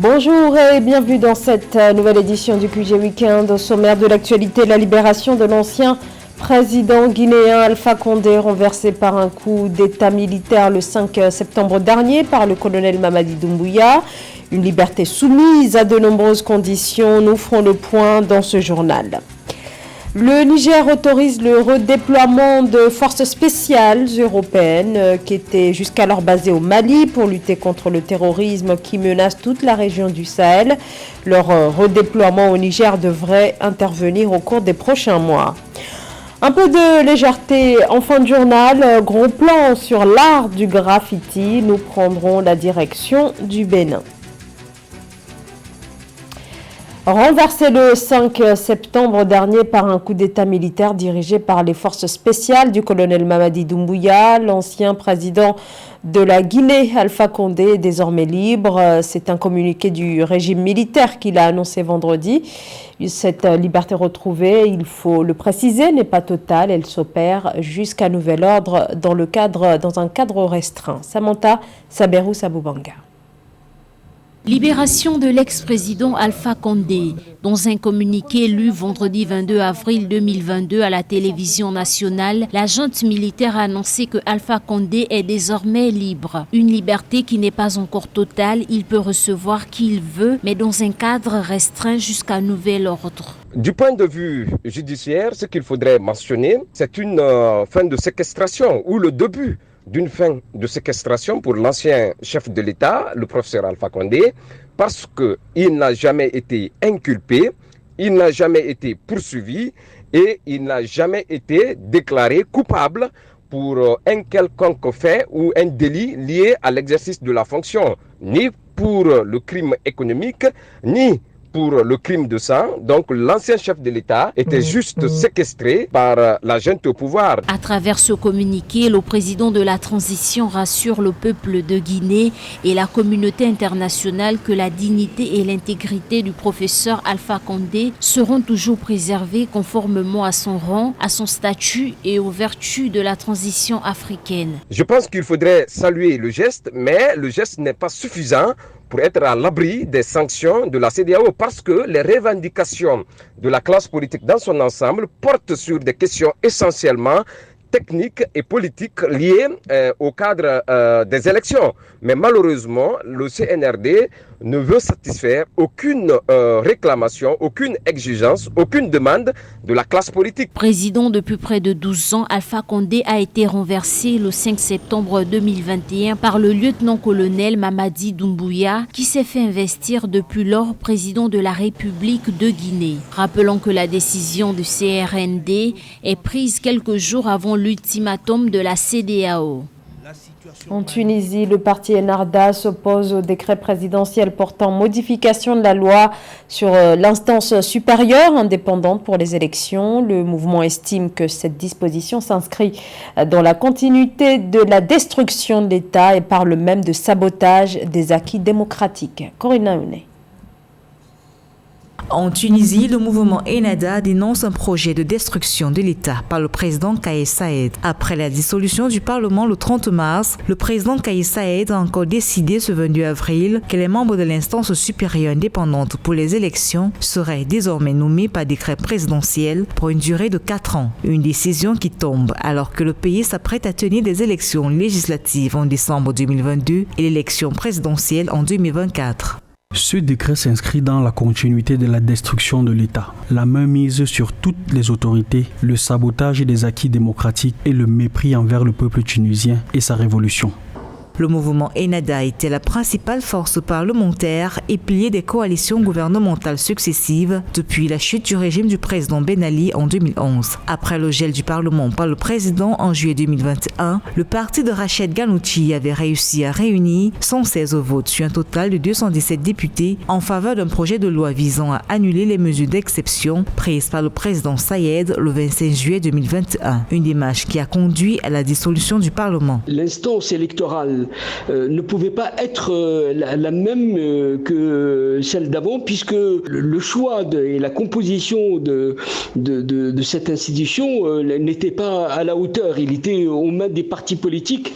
Bonjour et bienvenue dans cette nouvelle édition du QG Weekend. Au sommaire de l'actualité, la libération de l'ancien président guinéen Alpha Condé, renversé par un coup d'état militaire le 5 septembre dernier par le colonel Mamadi Doumbouya. Une liberté soumise à de nombreuses conditions. Nous ferons le point dans ce journal. Le Niger autorise le redéploiement de forces spéciales européennes qui étaient jusqu'alors basées au Mali pour lutter contre le terrorisme qui menace toute la région du Sahel. Leur redéploiement au Niger devrait intervenir au cours des prochains mois. Un peu de légèreté en fin de journal, gros plan sur l'art du graffiti. Nous prendrons la direction du Bénin. Renversé le 5 septembre dernier par un coup d'état militaire dirigé par les forces spéciales du colonel Mamadi Doumbouya, l'ancien président de la Guinée, Alpha Condé, est désormais libre. C'est un communiqué du régime militaire qu'il a annoncé vendredi. Cette liberté retrouvée, il faut le préciser, n'est pas totale. Elle s'opère jusqu'à nouvel ordre dans un cadre restreint. Samantha Saberou Saboubanga. Libération de l'ex-président Alpha Condé. Dans un communiqué lu vendredi 22 avril 2022 à la télévision nationale, la junte militaire a annoncé que Alpha Condé est désormais libre. Une liberté qui n'est pas encore totale, il peut recevoir qui il veut, mais dans un cadre restreint jusqu'à nouvel ordre. Du point de vue judiciaire, ce qu'il faudrait mentionner, c'est une fin de séquestration ou le début d'une fin de séquestration pour l'ancien chef de l'État, le professeur Alpha Condé, parce qu'il n'a jamais été inculpé, il n'a jamais été poursuivi et il n'a jamais été déclaré coupable pour un quelconque fait ou un délit lié à l'exercice de la fonction, ni pour le crime économique, ni pour le crime de sang. Donc l'ancien chef de l'État était juste séquestré par la junte au pouvoir. À travers ce communiqué, le président de la transition rassure le peuple de Guinée et la communauté internationale que la dignité et l'intégrité du professeur Alpha Condé seront toujours préservées conformément à son rang, à son statut et aux vertus de la transition africaine. Je pense qu'il faudrait saluer le geste, mais le geste n'est pas suffisant pour être à l'abri des sanctions de la CEDEAO, parce que les revendications de la classe politique dans son ensemble portent sur des questions essentiellement techniques et politiques liées au cadre des élections. Mais malheureusement, le CNRD ne veut satisfaire aucune réclamation, aucune exigence, aucune demande de la classe politique. Président depuis près de 12 ans, Alpha Condé a été renversé le 5 septembre 2021 par le lieutenant-colonel Mamadi Doumbouya qui s'est fait investir depuis lors président de la République de Guinée. Rappelons que la décision du CRND est prise quelques jours avant l'ultimatum de la CEDEAO. En Tunisie, le parti Ennahda s'oppose au décret présidentiel portant modification de la loi sur l'instance supérieure indépendante pour les élections. Le mouvement estime que cette disposition s'inscrit dans la continuité de la destruction de l'État et parle même de sabotage des acquis démocratiques. Corinna Hunet. En Tunisie, le mouvement Ennahda dénonce un projet de destruction de l'État par le président Kais Saied. Après la dissolution du Parlement le 30 mars, le président Kais Saied a encore décidé ce 22 avril que les membres de l'instance supérieure indépendante pour les élections seraient désormais nommés par décret présidentiel pour une durée de 4 ans. Une décision qui tombe alors que le pays s'apprête à tenir des élections législatives en décembre 2022 et l'élection présidentielle en 2024. Ce décret s'inscrit dans la continuité de la destruction de l'État, la mainmise sur toutes les autorités, le sabotage des acquis démocratiques et le mépris envers le peuple tunisien et sa révolution. Le mouvement Ennahda était la principale force parlementaire et pilier des coalitions gouvernementales successives depuis la chute du régime du président Ben Ali en 2011. Après le gel du Parlement par le président en juillet 2021, le parti de Rached Ghannouchi avait réussi à réunir 116 votes sur un total de 217 députés en faveur d'un projet de loi visant à annuler les mesures d'exception prises par le président Saied le 25 juillet 2021. Une démarche qui a conduit à la dissolution du Parlement. L'instance électorale ne pouvait pas être la même que celle d'avant, puisque le choix et la composition de cette institution n'était pas à la hauteur. Il était aux mains des partis politiques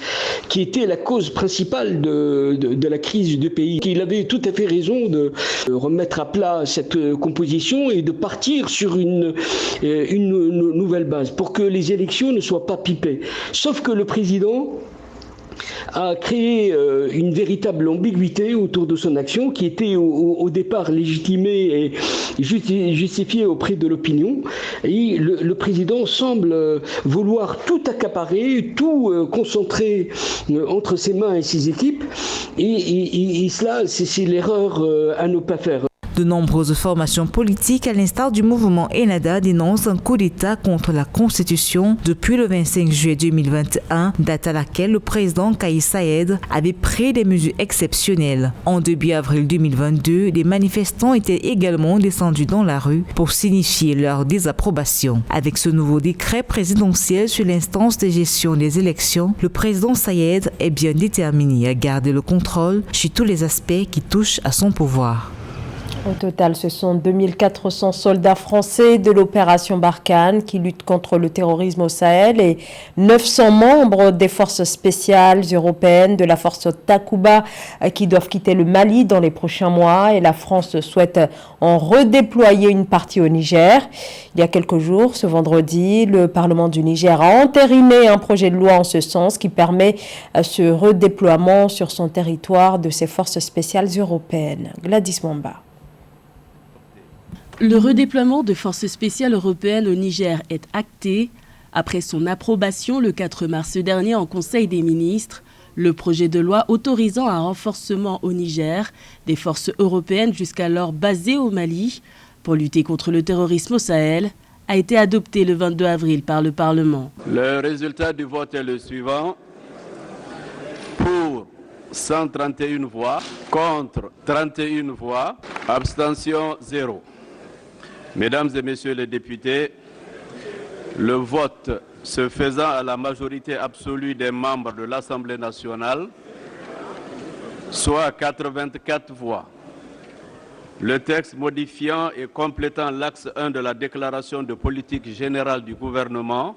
qui étaient la cause principale de la crise du pays. Il avait tout à fait raison de remettre à plat cette composition et de partir sur une nouvelle base pour que les élections ne soient pas pipées. Sauf que le président a créé une véritable ambiguïté autour de son action qui était au départ légitimée et justifiée auprès de l'opinion. Et le président semble vouloir tout accaparer, tout concentrer entre ses mains et ses équipes. Et cela, c'est l'erreur à ne pas faire. De nombreuses formations politiques, à l'instar du mouvement Enada, dénoncent un coup d'État contre la Constitution depuis le 25 juillet 2021, date à laquelle le président Kais Saied avait pris des mesures exceptionnelles. En début avril 2022, des manifestants étaient également descendus dans la rue pour signifier leur désapprobation. Avec ce nouveau décret présidentiel sur l'instance de gestion des élections, le président Saied est bien déterminé à garder le contrôle sur tous les aspects qui touchent à son pouvoir. Au total, ce sont 2400 soldats français de l'opération Barkhane qui luttent contre le terrorisme au Sahel et 900 membres des forces spéciales européennes de la force Takuba qui doivent quitter le Mali dans les prochains mois. Et la France souhaite en redéployer une partie au Niger. Il y a quelques jours, ce vendredi, le Parlement du Niger a entériné un projet de loi en ce sens qui permet ce redéploiement sur son territoire de ces forces spéciales européennes. Gladys Mwamba. Le redéploiement de forces spéciales européennes au Niger est acté. Après son approbation le 4 mars dernier en Conseil des ministres, le projet de loi autorisant un renforcement au Niger des forces européennes jusqu'alors basées au Mali pour lutter contre le terrorisme au Sahel a été adopté le 22 avril par le Parlement. Le résultat du vote est le suivant. Pour 131 voix, contre 31 voix, abstention 0. Mesdames et messieurs les députés, le vote se faisant à la majorité absolue des membres de l'Assemblée nationale, soit 84 voix, le texte modifiant et complétant l'axe 1 de la déclaration de politique générale du gouvernement,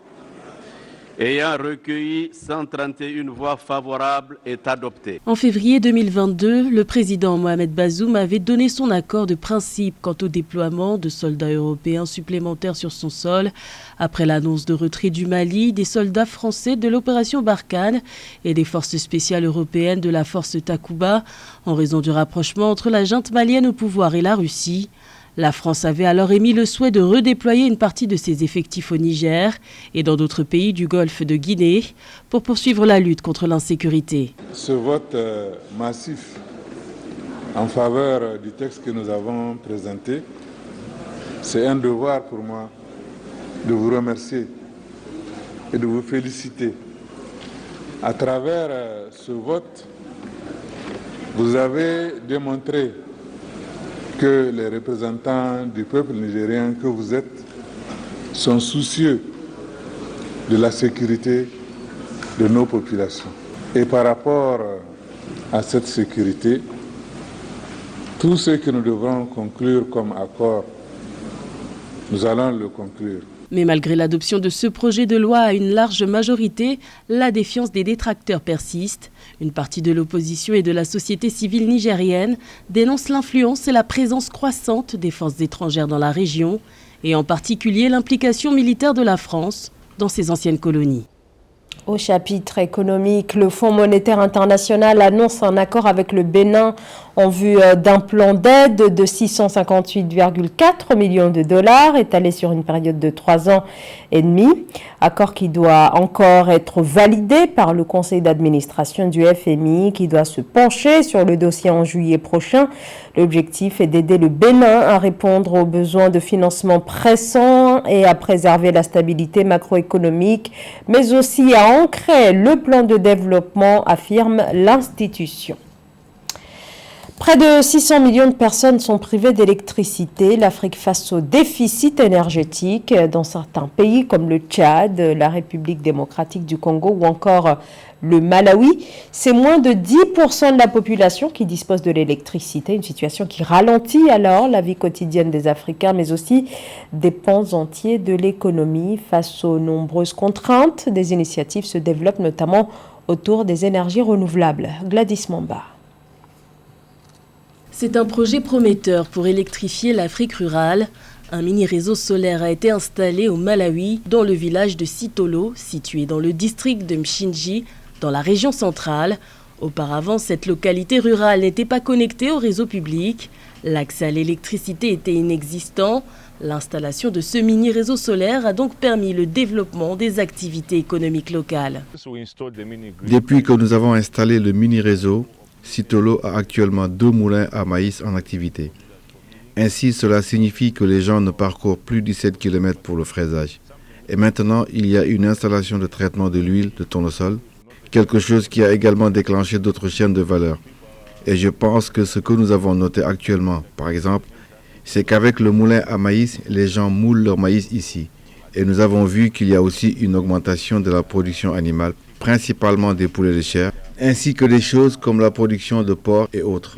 ayant recueilli 131 voix favorables, est adopté. En février 2022, le président Mohamed Bazoum avait donné son accord de principe quant au déploiement de soldats européens supplémentaires sur son sol, après l'annonce de retrait du Mali, des soldats français de l'opération Barkhane et des forces spéciales européennes de la force Takuba, en raison du rapprochement entre la junte malienne au pouvoir et la Russie. La France avait alors émis le souhait de redéployer une partie de ses effectifs au Niger et dans d'autres pays du Golfe de Guinée pour poursuivre la lutte contre l'insécurité. Ce vote massif en faveur du texte que nous avons présenté, c'est un devoir pour moi de vous remercier et de vous féliciter. À travers ce vote, vous avez démontré que les représentants du peuple nigérien que vous êtes sont soucieux de la sécurité de nos populations. Et par rapport à cette sécurité, tout ce que nous devons conclure comme accord, nous allons le conclure. Mais malgré l'adoption de ce projet de loi à une large majorité, la défiance des détracteurs persiste. Une partie de l'opposition et de la société civile nigérienne dénonce l'influence et la présence croissante des forces étrangères dans la région, et en particulier l'implication militaire de la France dans ses anciennes colonies. Au chapitre économique, le Fonds monétaire international annonce un accord avec le Bénin en vue d'un plan d'aide de 658,4 millions de dollars étalé sur une période de 3 ans et demi. Accord qui doit encore être validé par le conseil d'administration du FMI qui doit se pencher sur le dossier en juillet prochain. L'objectif est d'aider le Bénin à répondre aux besoins de financement pressants et à préserver la stabilité macroéconomique, mais aussi à ancrer le plan de développement, affirme l'institution. Près de 600 millions de personnes sont privées d'électricité. L'Afrique face au déficit énergétique dans certains pays comme le Tchad, la République démocratique du Congo ou encore le Malawi. C'est moins de 10% de la population qui dispose de l'électricité, une situation qui ralentit alors la vie quotidienne des Africains, mais aussi des pans entiers de l'économie. Face aux nombreuses contraintes, des initiatives se développent notamment autour des énergies renouvelables. Gladys Mamba. C'est un projet prometteur pour électrifier l'Afrique rurale. Un mini-réseau solaire a été installé au Malawi, dans le village de Sitolo, situé dans le district de Mchinji, dans la région centrale. Auparavant, cette localité rurale n'était pas connectée au réseau public. L'accès à l'électricité était inexistant. L'installation de ce mini-réseau solaire a donc permis le développement des activités économiques locales. Depuis que nous avons installé le mini-réseau, Sitolo a actuellement 2 moulins à maïs en activité. Ainsi, cela signifie que les gens ne parcourent plus 17 km pour le fraisage. Et maintenant, il y a une installation de traitement de l'huile de tournesol, quelque chose qui a également déclenché d'autres chaînes de valeur. Et je pense que ce que nous avons noté actuellement, par exemple, c'est qu'avec le moulin à maïs, les gens moulent leur maïs ici. Et nous avons vu qu'il y a aussi une augmentation de la production animale, principalement des poulets de chair, ainsi que des choses comme la production de porc et autres.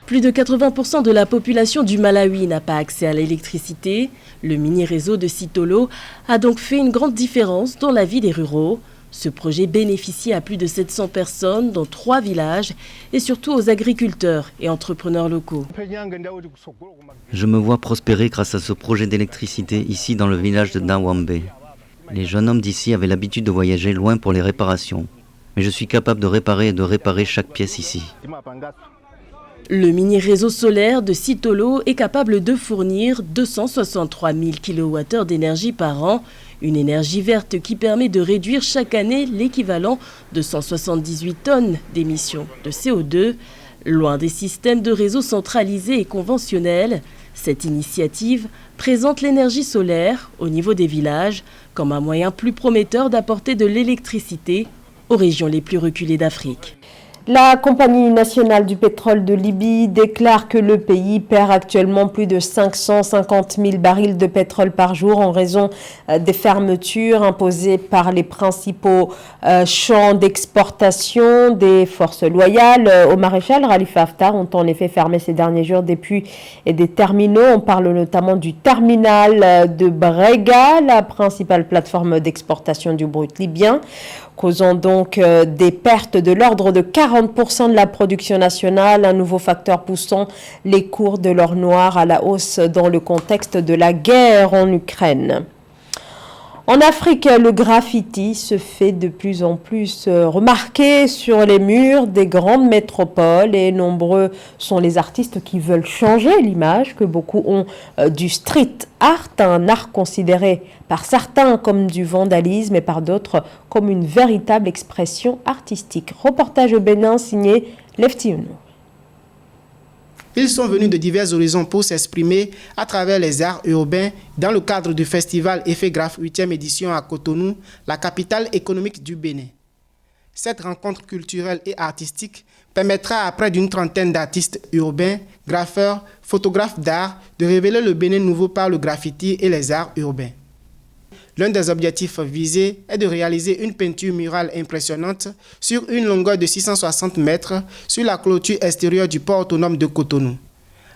Plus de 80% de la population du Malawi n'a pas accès à l'électricité. Le mini-réseau de Sitolo a donc fait une grande différence dans la vie des ruraux. Ce projet bénéficie à plus de 700 personnes dans 3 villages et surtout aux agriculteurs et entrepreneurs locaux. Je me vois prospérer grâce à ce projet d'électricité ici dans le village de Dawambe. Les jeunes hommes d'ici avaient l'habitude de voyager loin pour les réparations. Mais je suis capable de réparer chaque pièce ici. Le mini-réseau solaire de Sitolo est capable de fournir 263 000 kWh d'énergie par an, une énergie verte qui permet de réduire chaque année l'équivalent de 178 tonnes d'émissions de CO2. Loin des systèmes de réseau centralisés et conventionnels, cette initiative présente l'énergie solaire au niveau des villages comme un moyen plus prometteur d'apporter de l'électricité aux régions les plus reculées d'Afrique. La Compagnie nationale du pétrole de Libye déclare que le pays perd actuellement plus de 550 000 barils de pétrole par jour en raison des fermetures imposées par les principaux champs d'exportation des forces loyales au maréchal Khalifa Haftar ont en effet fermé ces derniers jours des puits et des terminaux. On parle notamment du terminal de Brega, la principale plateforme d'exportation du brut libyen, causant donc des pertes de l'ordre de 40% de la production nationale, un nouveau facteur poussant les cours de l'or noir à la hausse dans le contexte de la guerre en Ukraine. En Afrique, le graffiti se fait de plus en plus remarquer sur les murs des grandes métropoles et nombreux sont les artistes qui veulent changer l'image que beaucoup ont du street art, un art considéré par certains comme du vandalisme et par d'autres comme une véritable expression artistique. Reportage au Bénin signé Lefty Uno. Ils sont venus de divers horizons pour s'exprimer à travers les arts urbains dans le cadre du festival Effet-Graph 8e édition à Cotonou, la capitale économique du Bénin. Cette rencontre culturelle et artistique permettra à près d'une trentaine d'artistes urbains, graffeurs, photographes d'art de révéler le Bénin nouveau par le graffiti et les arts urbains. L'un des objectifs visés est de réaliser une peinture murale impressionnante sur une longueur de 660 mètres sur la clôture extérieure du port autonome de Cotonou.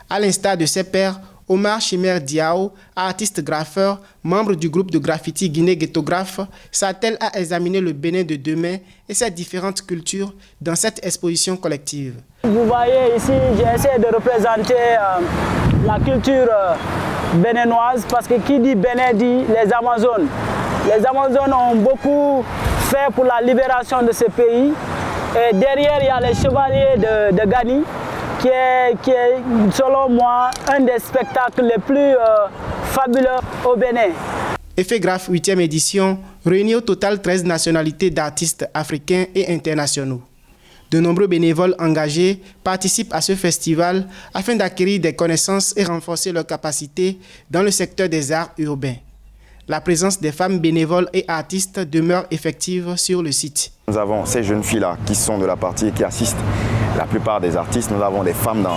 À l'instar de ses pairs, Omar Chimère Diao, artiste graffeur, membre du groupe de graffiti Guinée Ghettographe, s'attelle à examiner le Bénin de demain et ses différentes cultures dans cette exposition collective. Vous voyez ici, j'essaie de représenter la culture béninoise parce que qui dit Bénin dit les Amazones. Les Amazones ont beaucoup fait pour la libération de ce pays. Et derrière, il y a les chevaliers de Gani qui est, selon moi, un des spectacles les plus fabuleux au Bénin. Effet-Graph 8e édition réunit au total 13 nationalités d'artistes africains et internationaux. De nombreux bénévoles engagés participent à ce festival afin d'acquérir des connaissances et renforcer leurs capacités dans le secteur des arts urbains. La présence des femmes bénévoles et artistes demeure effective sur le site. Nous avons ces jeunes filles-là qui sont de la partie et qui assistent la plupart des artistes, nous avons des femmes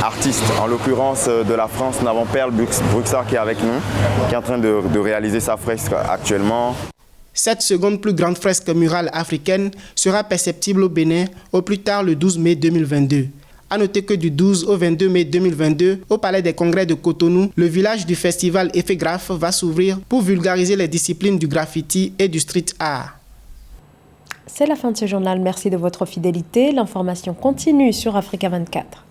artistes. En l'occurrence de la France, nous avons Perle Bruxard qui est avec nous, qui est en train de réaliser sa fresque actuellement. Cette seconde plus grande fresque murale africaine sera perceptible au Bénin au plus tard le 12 mai 2022. A noter que du 12 au 22 mai 2022, au Palais des Congrès de Cotonou, le village du festival Effet Graph va s'ouvrir pour vulgariser les disciplines du graffiti et du street art. C'est la fin de ce journal. Merci de votre fidélité. L'information continue sur Africa 24.